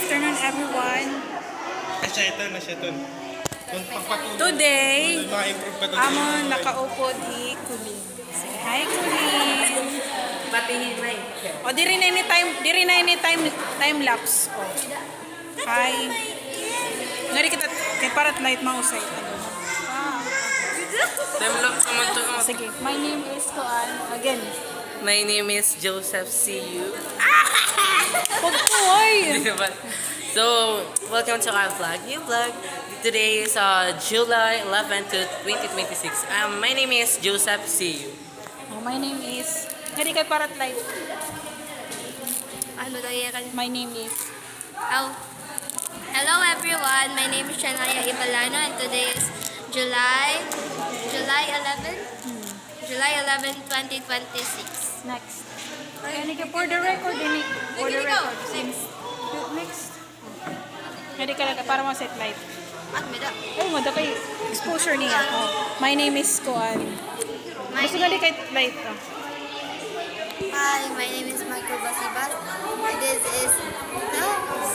afternoon, everyone. Nasya ito. Today, Ma-improve pa ito. amon nakaupo di Kulin. Say hi, Kulin. Batingin na O, diri na ini time lapse. O. Hi. Ngari kita, kay parat light mausay. Demlock naman to. Sige, my name is Kuan. Again. My name is Joseph C.U. Pagpuoy! So, welcome to our vlog. New vlog. Today is July 11 to 2026. My name is Joseph C.U. Oh, my name is... Ngari kay parat light. Ano daw yan? My name is... Oh. Hello everyone, my name is Shania Ibalano and today is July 11? July 11, 2026. Next. Ngari kay for the record, ini. For the record. Next. Ngari ka lang, para mo set light. At meda. Ay, mada kay exposure niya. Oh. My name is Kuan. Gusto nga di kay light. Oh. Hi, my name is Michael Basibat.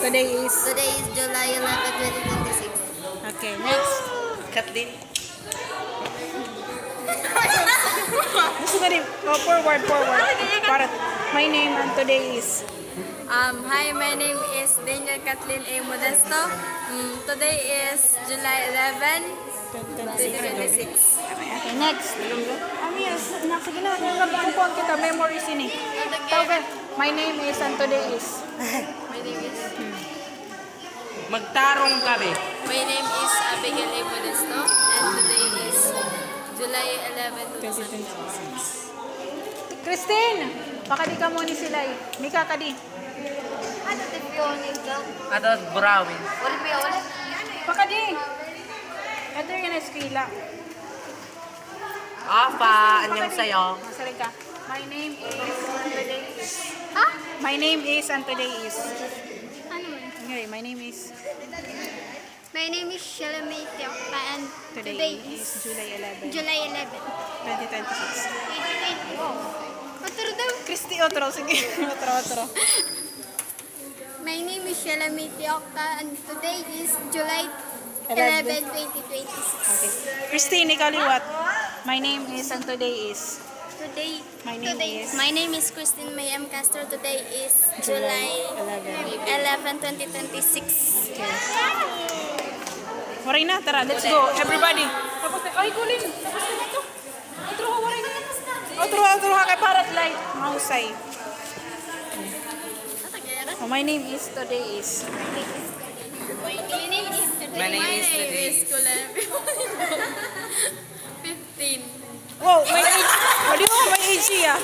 Today is... Today is July 11, 2026. Okay, next. Kathleen. Gusto nga di... Oh, forward. Para. My name and today is... Hi, my name is Daniel Kathleen A. Modesto. Today is July 11, 2026. Okay, next. Yes, sige na. Nagpupuan kita. Memories ini. Tawag. My name is and today is... My name is... Magtarong kami. My name is Abigail A. Modesto and today is July 11, 2026. Christine! Pakadi ka mo ni sila eh. Mika ka di. Ano tipyonin ka? At Burawin. Wala pa wala? Pakadi! Ito yung eskwila. Apa, anyong sayo. Masaling ka. My name is and today is... Ha? My name is and today is... Ano man? Okay, my name is... My name is Shalomay Tiokpa and Today is July 11, July 11. 2026. Oh. Otro daw. Christy, otro. Sige. Otro. My name is Shalomay Tiokpa and today is July 11, 2026. Okay. Christine, ikaw liwat. My name is and today is... My name is Christine May M. Castro. Today is July July 11, 2026. Okay. Waray na, tara, let's go. Everybody. Tapos na, ay, Kulin. Tapos na ito. Outro ha, waray na. Outro ha, kay parat light. Mausay. Oh, my name is, today is. My name is today is 15. Wow, may age. O, di mo, may age siya.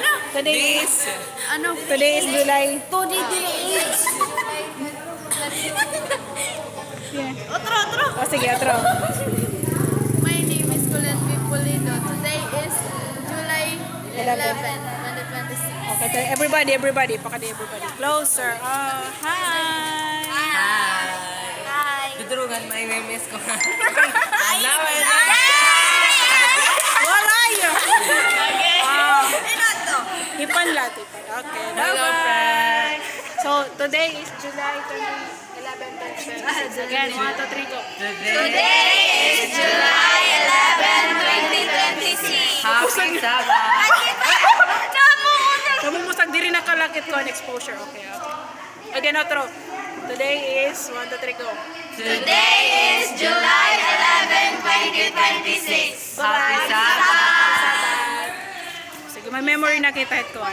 No. Today is, Ano? today is July. Today is. Yeah. Otro. O, sige, outro. My name is Kulen Pipolino. Today is July 11. 11, 2026. Okay, so everybody. Pakadi everybody. Closer. Hi. Hi. Dudurungan, my name is ko. Walay! Ipanlat. Okay, Hello, bye-bye. So, today is July 11, 2026. Again, 1, 2, 3, go. Today is July 11, 2026. Happy Sabbath. Kamu musag diri nakalakit ko ang exposure. Okay. Again, otro. Today is 1, 2, 3, go. Today is July 11, 2026. Happy Sabbath. Sige, may memory na kita ito.